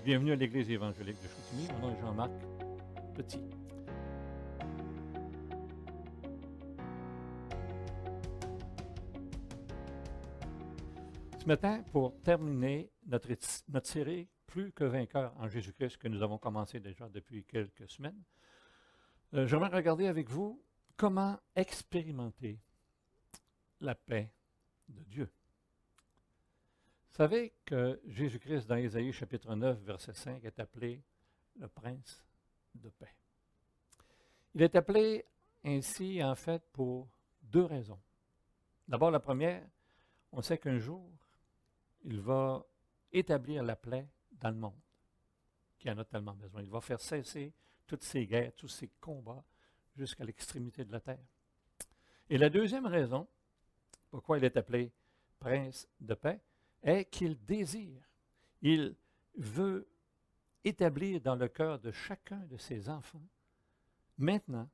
Bienvenue à l'Église évangélique de Chicoutimi. Mon nom est Jean-Marc Petit. Ce matin, pour terminer notre série « Plus que vainqueur en Jésus-Christ » que nous avons commencé déjà depuis quelques semaines, j'aimerais regarder avec vous comment expérimenter la paix de Dieu. Vous savez que Jésus-Christ, dans Ésaïe chapitre 9, verset 5, est appelé le prince de paix. Il est appelé ainsi, en fait, pour deux raisons. D'abord, la première, on sait qu'un jour, il va établir la paix dans le monde, qui en a tellement besoin. Il va faire cesser toutes ces guerres, tous ces combats, jusqu'à l'extrémité de la terre. Et la deuxième raison, pourquoi il est appelé prince de paix, est qu'il désire, il veut établir dans le cœur de chacun de ses enfants, maintenant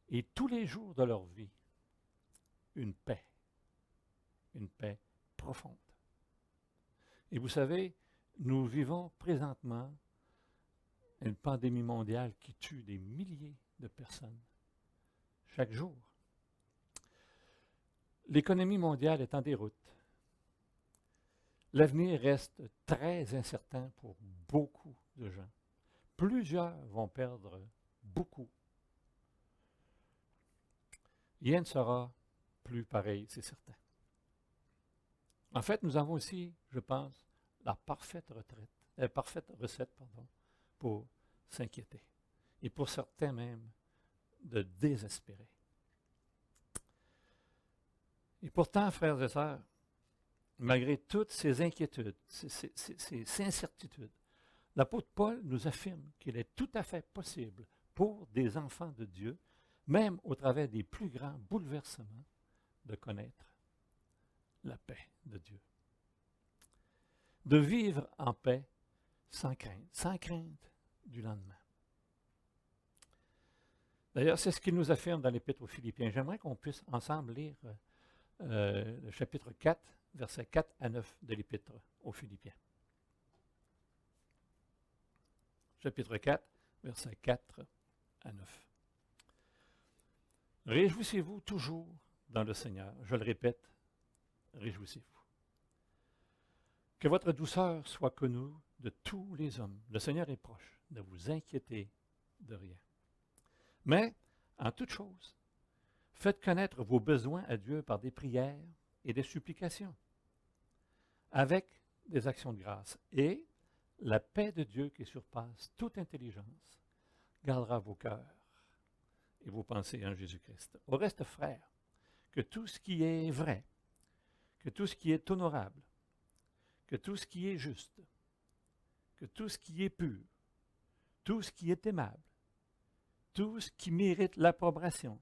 et tous les jours de leur vie, une paix profonde. Et vous savez, nous vivons présentement une pandémie mondiale qui tue des milliers de personnes chaque jour. L'économie mondiale est en déroute. L'avenir reste très incertain pour beaucoup de gens. Plusieurs vont perdre beaucoup. Rien ne sera plus pareil, c'est certain. En fait, nous avons aussi, je pense, la parfaite recette pour s'inquiéter. Et pour certains même, de désespérer. Et pourtant, frères et sœurs, malgré toutes ces inquiétudes, ces incertitudes, l'apôtre Paul nous affirme qu'il est tout à fait possible pour des enfants de Dieu, même au travers des plus grands bouleversements, de connaître la paix de Dieu. De vivre en paix sans crainte du lendemain. D'ailleurs, c'est ce qu'il nous affirme dans l'Épître aux Philippiens. J'aimerais qu'on puisse ensemble lire le chapitre 4, versets 4 à 9 de l'Épître aux Philippiens. Chapitre 4, versets 4 à 9. Réjouissez-vous toujours dans le Seigneur. Je le répète, réjouissez-vous. Que votre douceur soit connue de tous les hommes. Le Seigneur est proche. Ne vous inquiétez de rien. Mais, en toute chose, faites connaître vos besoins à Dieu par des prières et des supplications, avec des actions de grâce. Et la paix de Dieu qui surpasse toute intelligence gardera vos cœurs et vos pensées en Jésus-Christ. Au reste, frères, que tout ce qui est vrai, que tout ce qui est honorable, que tout ce qui est juste, que tout ce qui est pur, tout ce qui est aimable, tout ce qui mérite l'approbation,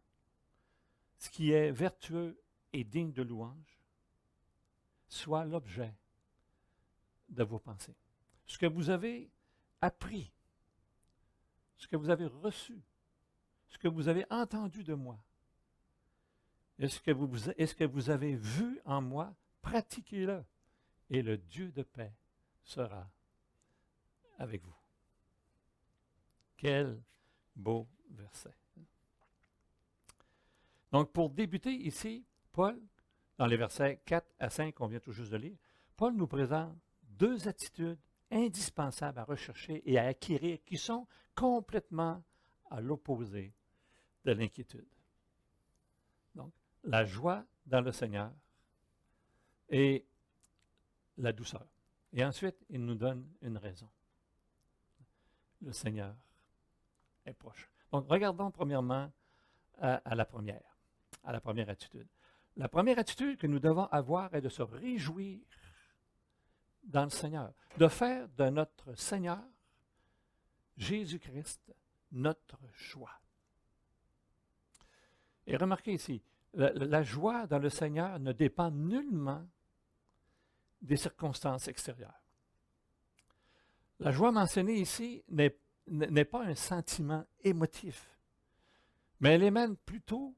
ce qui est vertueux et digne de louange, soit l'objet de vos pensées. Ce que vous avez appris, ce que vous avez reçu, ce que vous avez entendu de moi, est-ce que vous avez vu en moi, pratiquez-le, et le Dieu de paix sera avec vous. Quel beau verset. Donc, pour débuter ici, Paul, dans les versets 4 à 5 qu'on vient tout juste de lire, Paul nous présente deux attitudes indispensables à rechercher et à acquérir qui sont complètement à l'opposé de l'inquiétude. Donc, la joie dans le Seigneur et la douceur. Et ensuite, il nous donne une raison. Le Seigneur est proche. Donc, regardons premièrement à la première attitude. La première attitude que nous devons avoir est de se réjouir dans le Seigneur, de faire de notre Seigneur, Jésus-Christ, notre joie. Et remarquez ici, la joie dans le Seigneur ne dépend nullement des circonstances extérieures. La joie mentionnée ici n'est pas un sentiment émotif, mais elle émane plutôt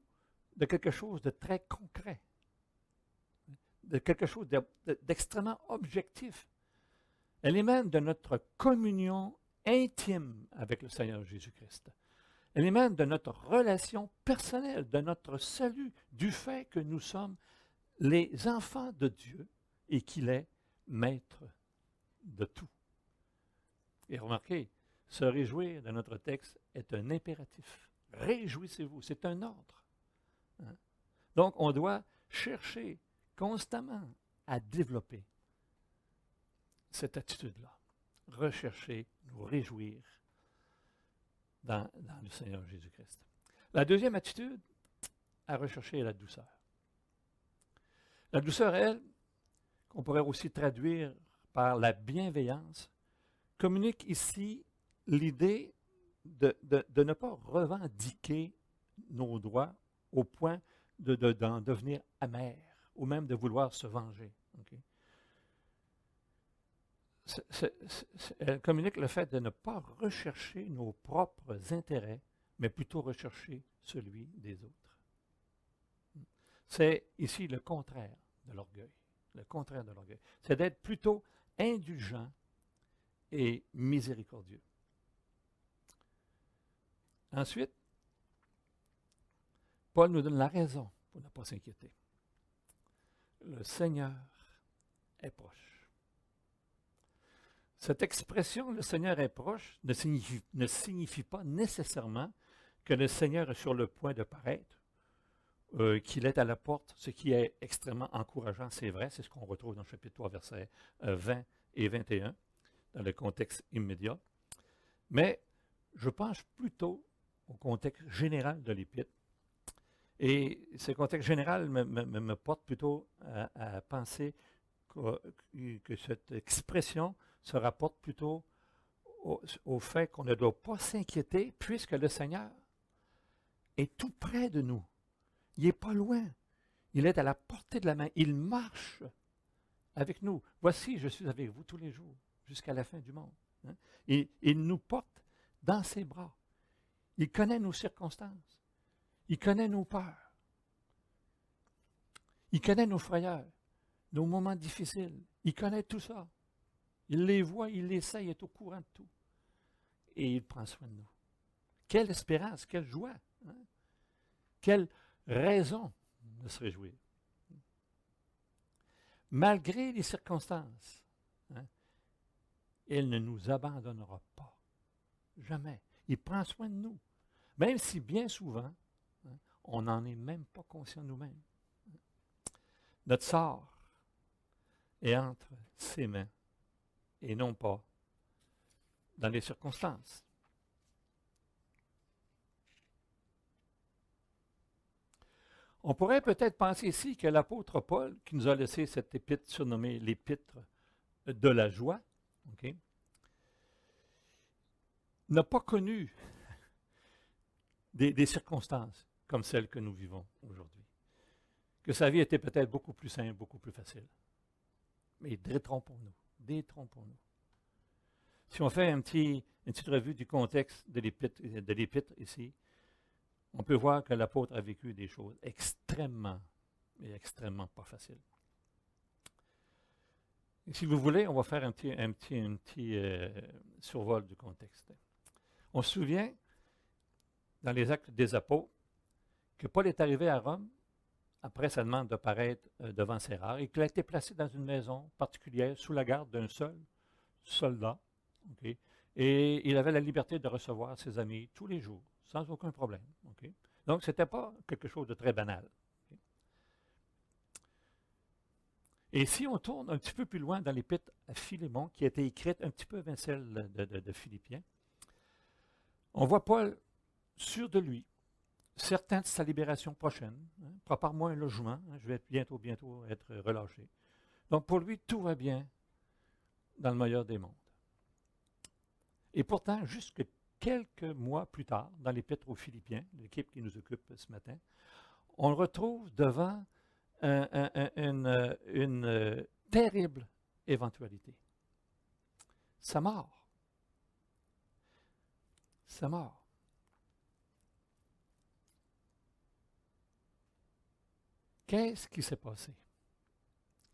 de quelque chose de très concret, de quelque chose d'extrêmement objectif. Elle émane de notre communion intime avec le Seigneur Jésus-Christ. Elle émane de notre relation personnelle, de notre salut, du fait que nous sommes les enfants de Dieu et qu'il est maître de tout. Et remarquez, se réjouir de notre texte est un impératif. Réjouissez-vous, c'est un ordre. Hein? Donc, on doit chercher constamment à développer cette attitude-là. Rechercher, nous réjouir dans le Seigneur Jésus-Christ. La deuxième attitude à rechercher est la douceur. La douceur, elle, qu'on pourrait aussi traduire par la bienveillance, communique ici l'idée de ne pas revendiquer nos droits au point d'en devenir amer ou même de vouloir se venger. Okay? Elle communique le fait de ne pas rechercher nos propres intérêts, mais plutôt rechercher celui des autres. C'est ici le contraire de l'orgueil. Le contraire de l'orgueil. C'est d'être plutôt indulgent et miséricordieux. Ensuite, Paul nous donne la raison pour ne pas s'inquiéter. Le Seigneur est proche. Cette expression, le Seigneur est proche, ne signifie pas nécessairement que le Seigneur est sur le point de paraître, qu'il est à la porte, ce qui est extrêmement encourageant, c'est vrai, c'est ce qu'on retrouve dans le chapitre 3, versets 20 et 21, dans le contexte immédiat. Mais je pense plutôt au contexte général de l'Épître. Et ce contexte général me porte plutôt à penser que cette expression se rapporte plutôt au fait qu'on ne doit pas s'inquiéter puisque le Seigneur est tout près de nous. Il n'est pas loin. Il est à la portée de la main. Il marche avec nous. Voici, je suis avec vous tous les jours jusqu'à la fin du monde. Hein? Et il nous porte dans ses bras. Il connaît nos circonstances. Il connaît nos peurs. Il connaît nos frayeurs, nos moments difficiles. Il connaît tout ça. Il les voit, il les sait, il est au courant de tout. Et il prend soin de nous. Quelle espérance, quelle joie. Hein? Quelle raison de se réjouir. Malgré les circonstances, hein, il ne nous abandonnera pas. Jamais. Il prend soin de nous. Même si bien souvent, hein, on n'en est même pas conscient nous-mêmes. Notre sort est entre ses mains et non pas dans les circonstances. On pourrait peut-être penser ici que l'apôtre Paul, qui nous a laissé cette épître surnommée l'épître de la joie, okay, n'a pas connu des circonstances comme celles que nous vivons aujourd'hui. Que sa vie était peut-être beaucoup plus simple, beaucoup plus facile. Mais détrompons-nous, détrompons-nous. Si on fait une petite revue du contexte de l'épître ici, on peut voir que l'apôtre a vécu des choses extrêmement, mais extrêmement pas faciles. Et si vous voulez, on va faire un petit survol du contexte. On se souvient, dans les Actes des Apôtres, que Paul est arrivé à Rome après sa demande de paraître devant César et qu'il a été placé dans une maison particulière sous la garde d'un seul soldat. Okay? Et il avait la liberté de recevoir ses amis tous les jours, sans aucun problème. Okay? Donc, ce n'était pas quelque chose de très banal. Okay? Et si on tourne un petit peu plus loin dans l'épître à Philémon, qui a été écrite un petit peu avant celle de Philippiens, on voit Paul sûr de lui, certain de sa libération prochaine. Hein, prépare-moi un logement, hein, je vais bientôt être relâché. Donc, pour lui, tout va bien dans le meilleur des mondes. Et pourtant, jusque quelques mois plus tard, dans l'Épître aux Philippiens, l'équipe qui nous occupe ce matin, on le retrouve devant une terrible éventualité. Sa mort. Sa mort. Qu'est-ce qui s'est passé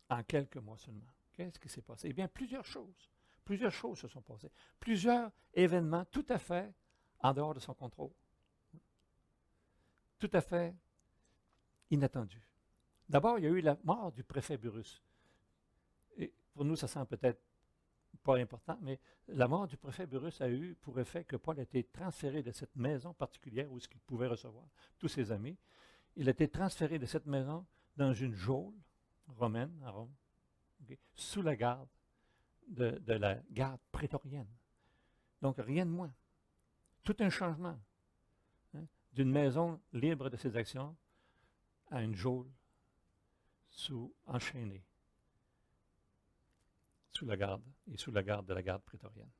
en quelques mois seulement? Qu'est-ce qui s'est passé? Eh bien, plusieurs choses. Plusieurs choses se sont passées. Plusieurs événements tout à fait en dehors de son contrôle. Tout à fait inattendus. D'abord, il y a eu la mort du préfet Burrus. Et pour nous, ça semble peut-être pas important, mais la mort du préfet Burrus a eu pour effet que Paul a été transféré de cette maison particulière où il pouvait recevoir tous ses amis. Il a été transféré de cette maison dans une geôle romaine à Rome, okay, sous la garde de la garde prétorienne. Donc, rien de moins. Tout un changement, hein, d'une maison libre de ses actions à une geôle enchaînée sous la garde de la garde prétorienne.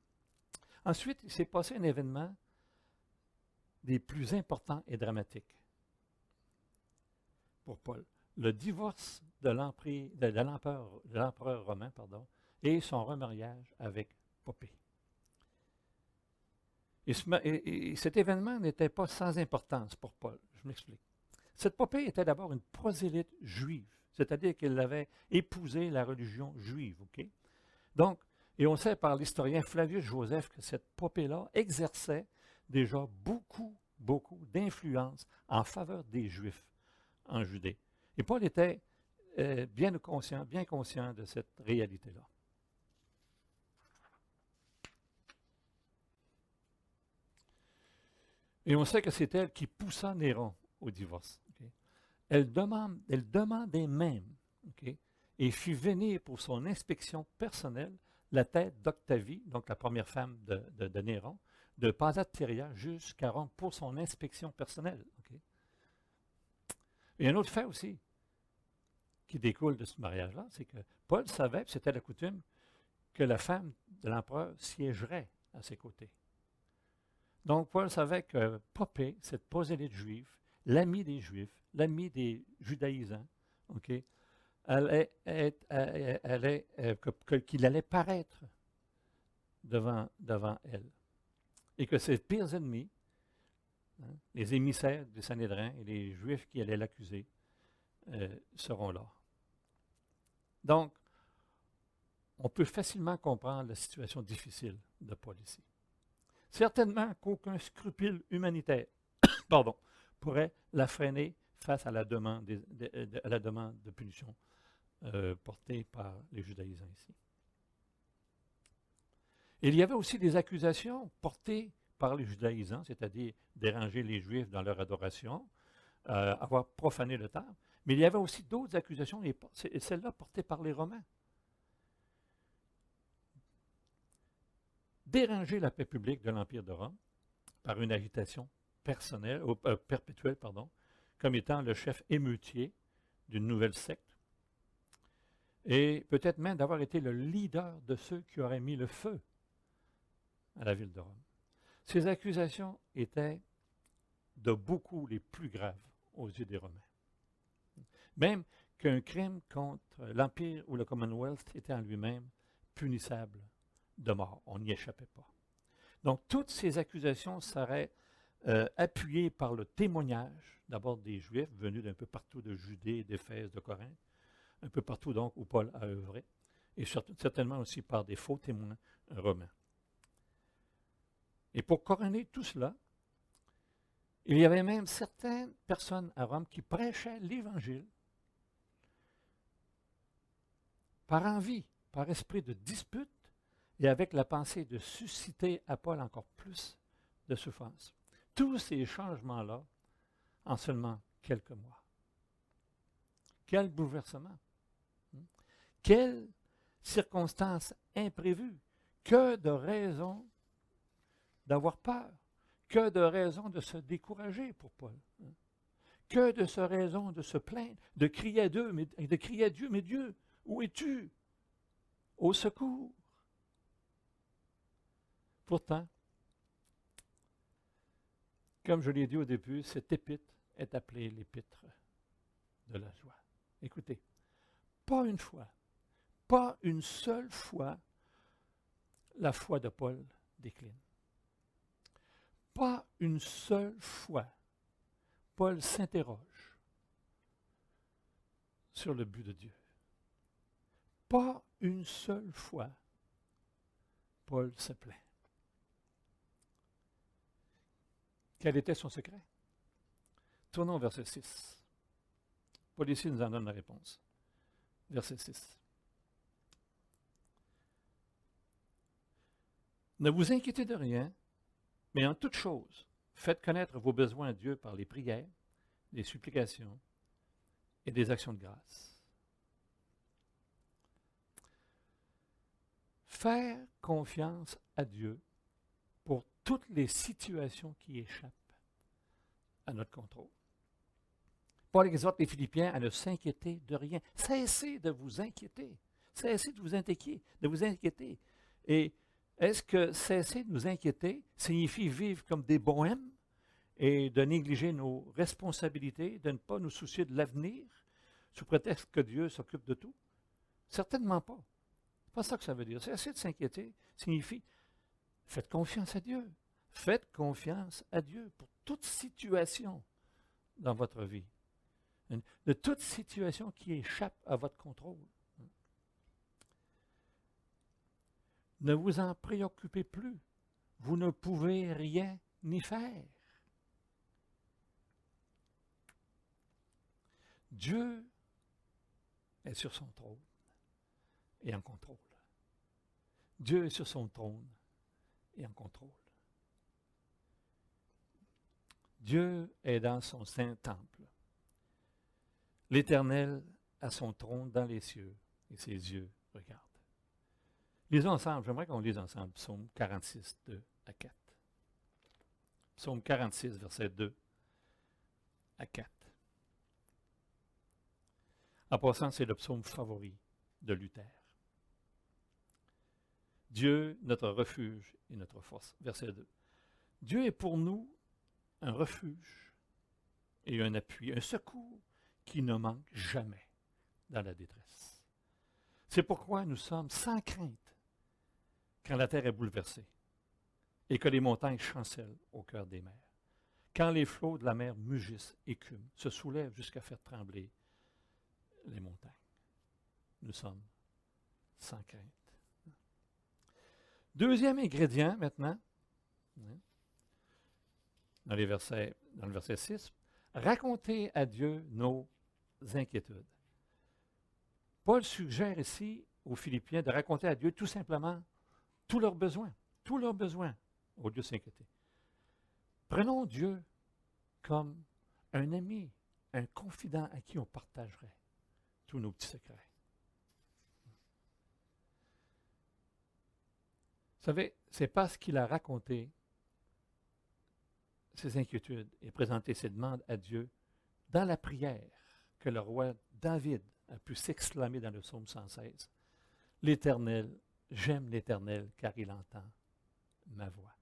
Ensuite, il s'est passé un événement des plus importants et dramatiques pour Paul. Le divorce de l'empereur romain, et son remariage avec Poppée. Et cet événement n'était pas sans importance pour Paul. Je m'explique. Cette Poppée était d'abord une prosélyte juive, c'est-à-dire qu'elle avait épousé la religion juive. Okay? Donc, et on sait par l'historien Flavius Joseph que cette Poppée-là exerçait déjà beaucoup d'influence en faveur des Juifs en Judée. Et Paul était bien conscient de cette réalité-là. Et on sait que c'est elle qui poussa Néron au divorce. Okay? Elle demandait même, okay, et fit venir pour son inspection personnelle la tête d'Octavie, donc la première femme de Néron, de Pasatheria jusqu'à Rome pour son inspection personnelle. Okay? Il y a un autre fait aussi qui découle de ce mariage-là, c'est que Paul savait, c'était la coutume, que la femme de l'empereur siégerait à ses côtés. Donc, Paul savait que Poppée, cette prosélyte juive, l'ami des Juifs, l'ami des judaïsants, okay, qu'il allait paraître devant elle. Et que ses pires ennemis, hein, les émissaires du Sanhédrin et les Juifs qui allaient l'accuser, seront là. Donc, on peut facilement comprendre la situation difficile de Paul ici. Certainement qu'aucun scrupule humanitaire pourrait la freiner face à la demande de punition portée par les judaïsants ici. Il y avait aussi des accusations portées par les judaïsants, c'est-à-dire déranger les Juifs dans leur adoration, avoir profané le temple, mais il y avait aussi d'autres accusations, et celles-là portées par les Romains. Déranger la paix publique de l'Empire de Rome par une agitation perpétuelle, comme étant le chef émeutier d'une nouvelle secte, et peut-être même d'avoir été le leader de ceux qui auraient mis le feu à la ville de Rome. Ces accusations étaient de beaucoup les plus graves aux yeux des Romains. Même qu'un crime contre l'Empire ou le Commonwealth était en lui-même punissable de mort. On n'y échappait pas. Donc, toutes ces accusations seraient appuyées par le témoignage, d'abord des Juifs venus d'un peu partout de Judée, d'Éphèse, de Corinthe, un peu partout donc où Paul a œuvré, et certainement aussi par des faux témoins romains. Et pour couronner tout cela, il y avait même certaines personnes à Rome qui prêchaient l'Évangile par envie, par esprit de dispute, et avec la pensée de susciter à Paul encore plus de souffrance. Tous ces changements-là en seulement quelques mois. Quel bouleversement! Quelles circonstances imprévues! Que de raisons d'avoir peur! Que de raisons de se décourager pour Paul! Que de raisons de se plaindre, de crier à Dieu, mais Dieu, où es-tu? Au secours! Pourtant, comme je l'ai dit au début, cette épître est appelée l'épître de la joie. Écoutez, pas une fois, pas une seule fois, la foi de Paul décline. Pas une seule fois, Paul s'interroge sur le but de Dieu. Pas une seule fois, Paul se plaint. Quel était son secret? Tournons au verset 6. Paul ici nous en donne la réponse. Verset 6. Ne vous inquiétez de rien, mais en toute chose, faites connaître vos besoins à Dieu par les prières, les supplications et des actions de grâce. Faire confiance à Dieu pour toutes les situations qui échappent à notre contrôle. Paul exhorte les Philippiens à ne s'inquiéter de rien. Cessez de vous inquiéter. Cessez de vous inquiéter. Et est-ce que cesser de nous inquiéter signifie vivre comme des bohèmes et de négliger nos responsabilités, de ne pas nous soucier de l'avenir sous prétexte que Dieu s'occupe de tout? Certainement pas. C'est pas ça que ça veut dire. Cesser de s'inquiéter signifie faites confiance à Dieu. Faites confiance à Dieu pour toute situation dans votre vie. De toute situation qui échappe à votre contrôle. Ne vous en préoccupez plus. Vous ne pouvez rien y faire. Dieu est sur son trône et en contrôle. Dieu est sur son trône et en contrôle. Dieu est dans son saint temple. L'Éternel a son trône dans les cieux et ses yeux regardent. Lisons ensemble, j'aimerais qu'on lise ensemble Psaume 46, 2 à 4. Psaume 46, versets 2 à 4. En passant, c'est le psaume favori de Luther. Dieu, notre refuge et notre force. Verset 2. Dieu est pour nous un refuge et un appui, un secours qui ne manque jamais dans la détresse. C'est pourquoi nous sommes sans crainte quand la terre est bouleversée et que les montagnes chancellent au cœur des mers. Quand les flots de la mer mugissent, écument, se soulèvent jusqu'à faire trembler les montagnes. Nous sommes sans crainte. Deuxième ingrédient maintenant, dans le verset 6, raconter à Dieu nos inquiétudes. Paul suggère ici aux Philippiens de raconter à Dieu tout simplement tous leurs besoins, au lieu de s'inquiéter. Prenons Dieu comme un ami, un confident à qui on partagerait tous nos petits secrets. Vous savez, c'est parce qu'il a raconté ses inquiétudes et présenté ses demandes à Dieu dans la prière que le roi David a pu s'exclamer dans le psaume 116. L'Éternel, j'aime l'Éternel car il entend ma voix,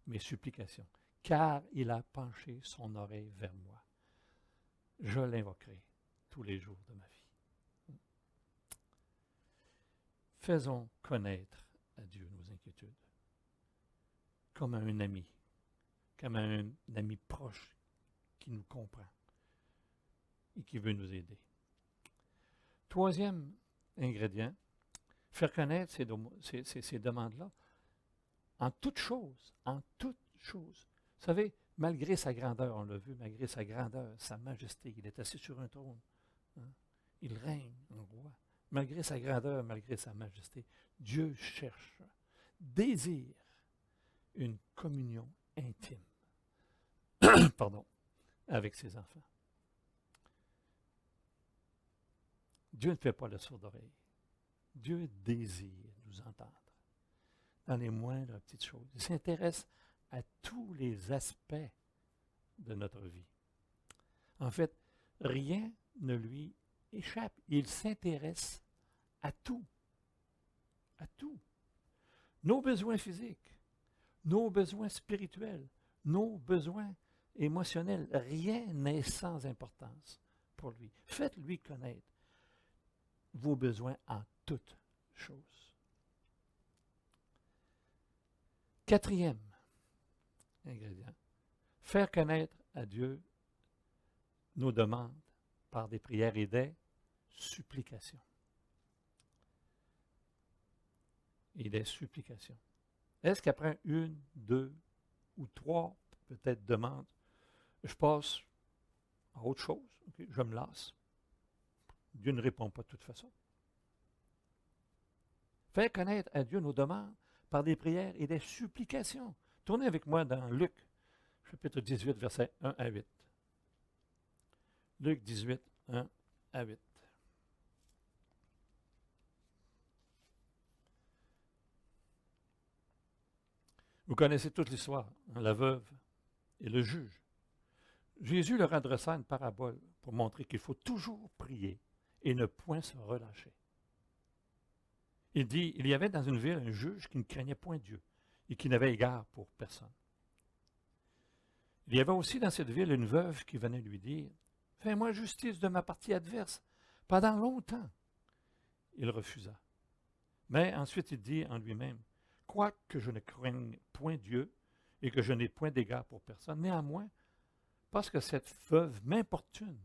mes supplications, car il a penché son oreille vers moi. Je l'invoquerai tous les jours de ma vie. Faisons connaître à Dieu nos inquiétudes, comme à un ami, comme à un ami proche qui nous comprend et qui veut nous aider. Troisième ingrédient, faire connaître ces demandes-là en toute chose, en toute chose. Vous savez, malgré sa grandeur, on l'a vu, malgré sa grandeur, sa majesté, il est assis sur un trône. Il règne en roi. Malgré sa grandeur, malgré sa majesté, Dieu cherche, désire une communion intime avec ses enfants. Dieu ne fait pas le sourd d'oreille. Dieu désire nous entendre dans les moindres petites choses. Il s'intéresse à tous les aspects de notre vie. En fait, rien ne lui échappe. Il s'intéresse à tout. À tout. Nos besoins physiques, nos besoins spirituels, nos besoins émotionnels, rien n'est sans importance pour lui. Faites-lui connaître vos besoins en toutes choses. Quatrième ingrédient, faire connaître à Dieu nos demandes par des prières et des supplications. et des supplications. Est-ce qu'après une, deux ou trois, peut-être demandes, je passe à autre chose, ok, je me lasse? Dieu ne répond pas de toute façon. Faire connaître à Dieu nos demandes par des prières et des supplications. Tournez avec moi dans Luc, chapitre 18, versets 1 à 8. Luc 18, 1 à 8. Vous connaissez toute l'histoire, hein, la veuve et le juge. Jésus leur adressa une parabole pour montrer qu'il faut toujours prier et ne point se relâcher. Il dit, il y avait dans une ville un juge qui ne craignait point Dieu et qui n'avait égard pour personne. Il y avait aussi dans cette ville une veuve qui venait lui dire, fais-moi justice de ma partie adverse. Pendant longtemps, il refusa. Mais ensuite il dit en lui-même, quoique je ne craigne point Dieu et que je n'ai point d'égard pour personne, néanmoins, parce que cette veuve m'importune,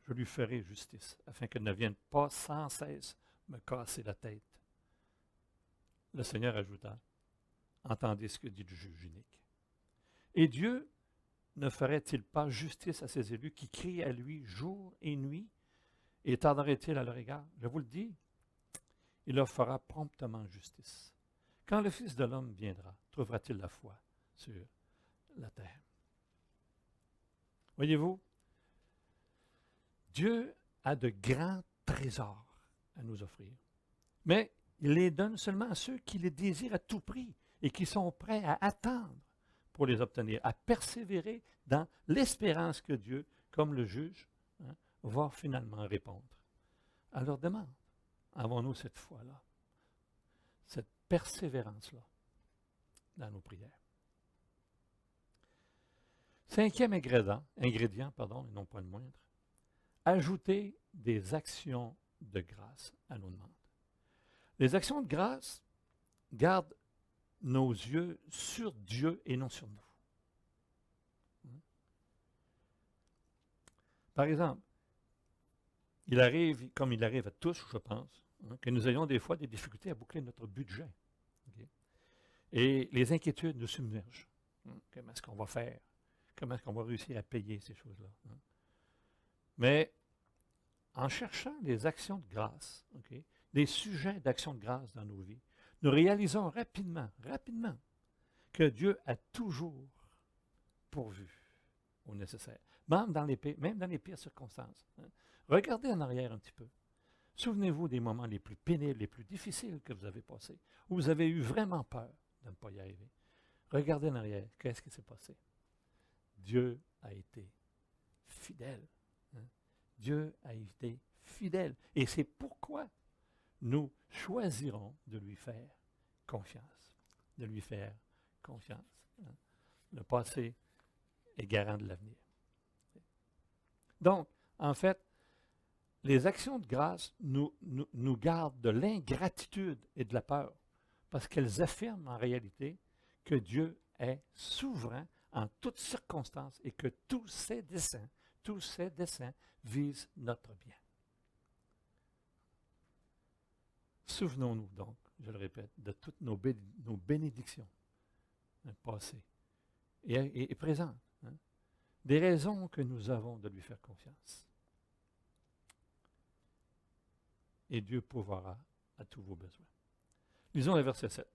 je lui ferai justice, afin qu'elle ne vienne pas sans cesse me casser la tête. Le Seigneur ajouta, entendez ce que dit le juge unique. Et Dieu ne ferait-il pas justice à ses élus qui crient à lui jour et nuit, et tarderait-il à leur égard? Je vous le dis, il leur fera promptement justice. Quand le Fils de l'homme viendra, trouvera-t-il la foi sur la terre? Voyez-vous, Dieu a de grands trésors à nous offrir, mais il les donne seulement à ceux qui les désirent à tout prix et qui sont prêts à attendre pour les obtenir, à persévérer dans l'espérance que Dieu, comme le juge, hein, va finalement répondre à leur demande. Avons-nous cette foi-là, cette persévérance-là dans nos prières? Cinquième ingrédient, et non pas le moindre, ajouter des actions de grâce à nos demandes. Les actions de grâce gardent nos yeux sur Dieu et non sur nous. Par exemple, il arrive, comme il arrive à tous, je pense, hein, que nous ayons des fois des difficultés à boucler notre budget. Okay? Et les inquiétudes nous submergent. Comment est-ce qu'on va faire? Comment est-ce qu'on va réussir à payer ces choses-là? Hein? Mais en cherchant des actions de grâce, okay, des sujets d'action de grâce dans nos vies, nous réalisons rapidement, que Dieu a toujours pourvu au nécessaire, même dans les pires circonstances. Hein. Regardez en arrière un petit peu. Souvenez-vous des moments les plus pénibles, les plus difficiles que vous avez passés, où vous avez eu vraiment peur de ne pas y arriver. Regardez en arrière, qu'est-ce qui s'est passé? Dieu a été fidèle. Hein. Dieu a été fidèle. Et c'est pourquoi nous choisirons de lui faire confiance. De lui faire confiance. Hein. Le passé est garant de l'avenir. Donc, en fait, les actions de grâce nous gardent de l'ingratitude et de la peur, parce qu'elles affirment en réalité que Dieu est souverain en toutes circonstances et que tous ses desseins visent notre bien. Souvenons-nous donc, je le répète, de toutes nos bénédictions passées et présentes, hein, des raisons que nous avons de lui faire confiance. Et Dieu pourvoira à tous vos besoins. Lisons le verset 7.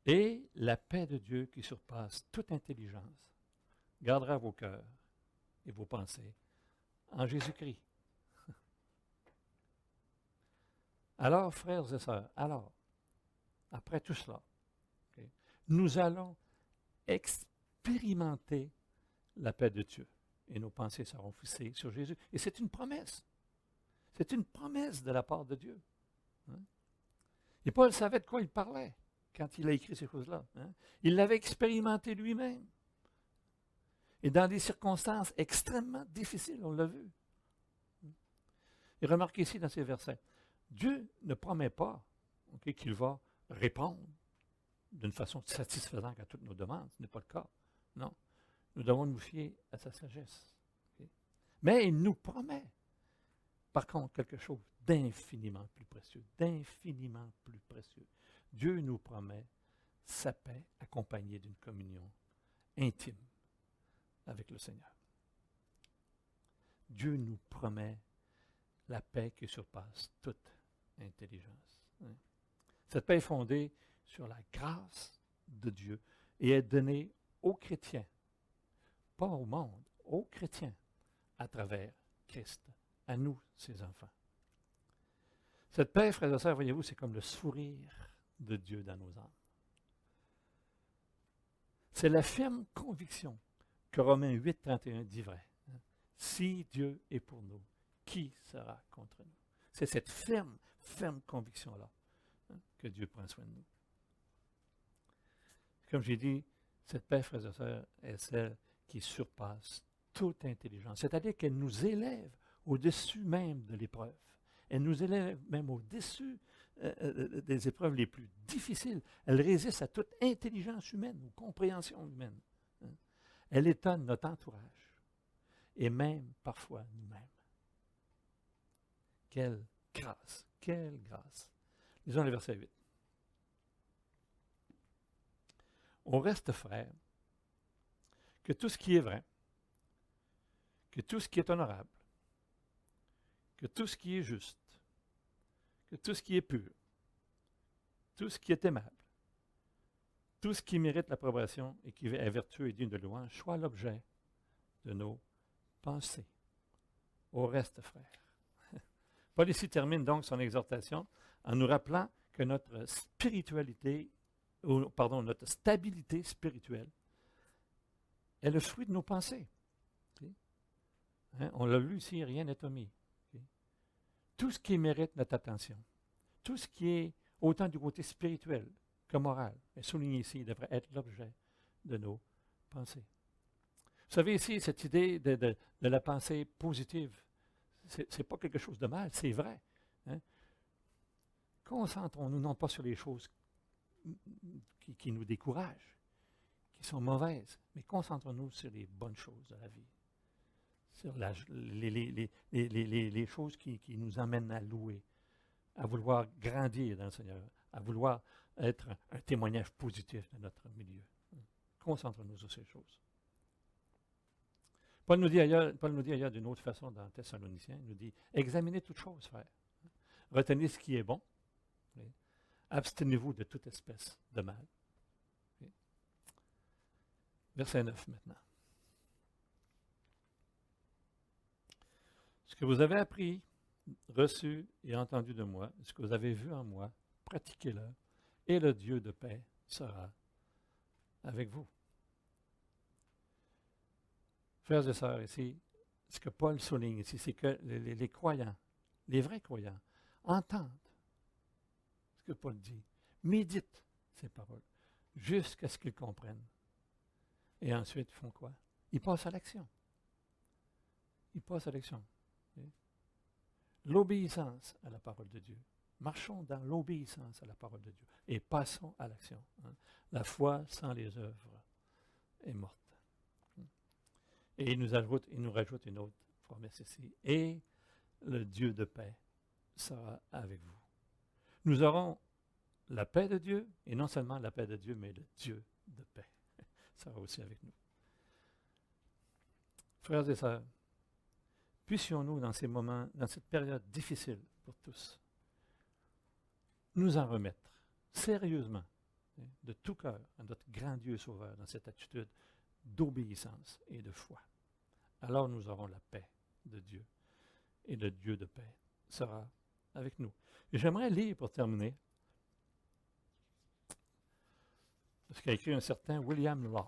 Et la paix de Dieu qui surpasse toute intelligence gardera vos cœurs et vos pensées en Jésus-Christ. Alors, frères et sœurs, après tout cela, okay, nous allons expérimenter la paix de Dieu et nos pensées seront fixées sur Jésus. Et c'est une promesse. C'est une promesse de la part de Dieu. Hein? Et Paul savait de quoi il parlait quand il a écrit ces choses-là. Hein? Il l'avait expérimenté lui-même. Et dans des circonstances extrêmement difficiles, on l'a vu. Et remarquez ici dans ces versets, Dieu ne promet pas okay, qu'il va répondre d'une façon satisfaisante à toutes nos demandes. Ce n'est pas le cas. Non. Nous devons nous fier à sa sagesse. Okay? Mais il nous promet, par contre, quelque chose d'infiniment plus précieux, d'infiniment plus précieux. Dieu nous promet sa paix accompagnée d'une communion intime avec le Seigneur. Dieu nous promet la paix qui surpasse toute intelligence. Cette paix est fondée sur la grâce de Dieu et est donnée aux chrétiens, pas au monde, aux chrétiens, à travers Christ, à nous, ses enfants. Cette paix, frères et sœurs, voyez-vous, c'est comme le sourire de Dieu dans nos âmes. C'est la ferme conviction que Romains 8, 31 dit vrai. Si Dieu est pour nous, qui sera contre nous? C'est cette ferme conviction-là que Dieu prend soin de nous. Comme j'ai dit, cette paix, frères et sœurs, est celle qui surpasse toute intelligence. C'est-à-dire qu'elle nous élève au-dessus même de l'épreuve. Elle nous élève même au-dessus des épreuves les plus difficiles. Elle résiste à toute intelligence humaine ou compréhension humaine. Elle étonne notre entourage et même parfois nous-mêmes. Quelle grâce, quelle grâce. Lisons le verset 8. Au reste, frères, que tout ce qui est vrai, que tout ce qui est honorable, que tout ce qui est juste, que tout ce qui est pur, tout ce qui est aimable, tout ce qui mérite l'approbation et qui est vertueux et digne de louange, soit l'objet de nos pensées. Au reste, frères. Paul ici termine donc son exhortation en nous rappelant que notre spiritualité, notre stabilité spirituelle est le fruit de nos pensées. On l'a lu ici, rien n'est omis. Tout ce qui mérite notre attention, tout ce qui est autant du côté spirituel que moral, est souligné ici, devrait être l'objet de nos pensées. Vous savez ici, cette idée de la pensée positive, ce n'est pas quelque chose de mal, c'est vrai. Concentrons-nous non pas sur les choses qui nous découragent, qui sont mauvaises, mais concentrons-nous sur les bonnes choses de la vie, sur les choses qui nous amènent à louer, à vouloir grandir dans le Seigneur, à vouloir être un témoignage positif de notre milieu. Concentrons-nous sur ces choses. Paul nous dit ailleurs d'une autre façon dans Thessaloniciens, il nous dit « Examinez toutes choses, frères. Retenez ce qui est bon. Abstenez-vous de toute espèce de mal. » Verset 9 maintenant. Ce que vous avez appris, reçu et entendu de moi, ce que vous avez vu en moi, pratiquez-le, et le Dieu de paix sera avec vous. Frères et sœurs, ici, ce que Paul souligne ici, c'est que les croyants, les vrais croyants, entendent ce que Paul dit, méditent ces paroles, jusqu'à ce qu'ils comprennent. Et ensuite, ils font quoi? Ils passent à l'action. Ils passent à l'action. L'obéissance à la parole de Dieu. Marchons dans l'obéissance à la parole de Dieu et passons à l'action. La foi sans les œuvres est morte. Et il nous rajoute une autre promesse ici. Et le Dieu de paix sera avec vous. Nous aurons la paix de Dieu, et non seulement la paix de Dieu, mais le Dieu de paix sera aussi avec nous. Frères et sœurs, puissions-nous dans ces moments, dans cette période difficile pour tous, nous en remettre sérieusement, de tout cœur, à notre grand Dieu Sauveur, dans cette attitude d'obéissance et de foi. Alors nous aurons la paix de Dieu, et le Dieu de paix sera avec nous. Et j'aimerais lire pour terminer ce qu'a écrit un certain William Law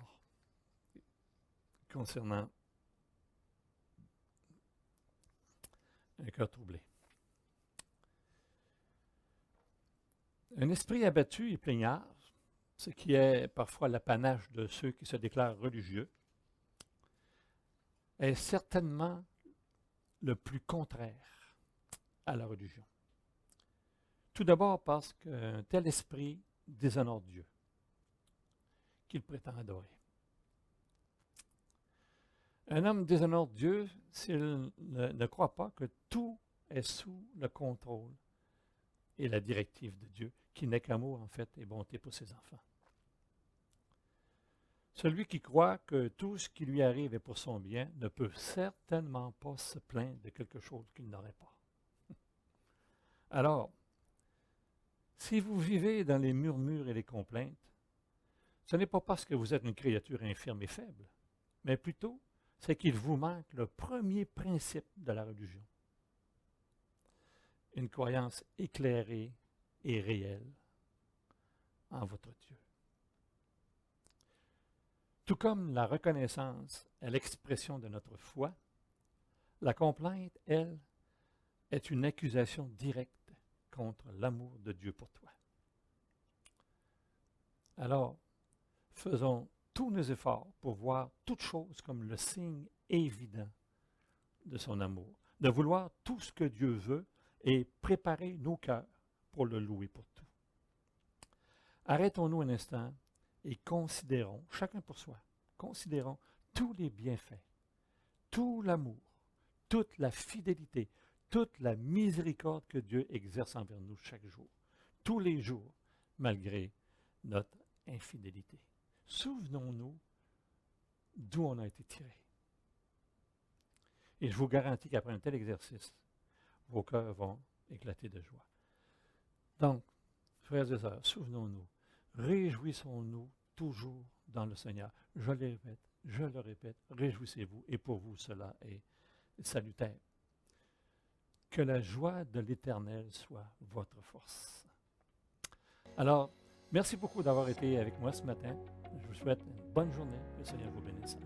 concernant un cœur troublé. Un esprit abattu et plaignard, ce qui est parfois l'apanage de ceux qui se déclarent religieux, est certainement le plus contraire à la religion. Tout d'abord parce qu'un tel esprit déshonore Dieu, qu'il prétend adorer. Un homme déshonore Dieu s'il ne croit pas que tout est sous le contrôle et la directive de Dieu, qui n'est qu'amour en fait et bonté pour ses enfants. Celui qui croit que tout ce qui lui arrive est pour son bien ne peut certainement pas se plaindre de quelque chose qu'il n'aurait pas. Alors, si vous vivez dans les murmures et les complaintes, ce n'est pas parce que vous êtes une créature infirme et faible, mais plutôt c'est qu'il vous manque le premier principe de la religion. Une croyance éclairée et réelle en votre Dieu. Tout comme la reconnaissance est l'expression de notre foi, la complainte, elle, est une accusation directe contre l'amour de Dieu pour toi. Alors, faisons tous nos efforts pour voir toute chose comme le signe évident de son amour, de vouloir tout ce que Dieu veut et préparer nos cœurs pour le louer pour tout. Arrêtons-nous un instant et considérons, chacun pour soi, considérons tous les bienfaits, tout l'amour, toute la fidélité, toute la miséricorde que Dieu exerce envers nous chaque jour, tous les jours, malgré notre infidélité. Souvenons-nous d'où on a été tiré. Et je vous garantis qu'après un tel exercice, vos cœurs vont éclater de joie. Donc, frères et sœurs, souvenons-nous, réjouissons-nous toujours dans le Seigneur. Je le répète, réjouissez-vous, et pour vous cela est salutaire. Que la joie de l'Éternel soit votre force. Alors, merci beaucoup d'avoir été avec moi ce matin. Je vous souhaite une bonne journée. Que le Seigneur vous bénisse.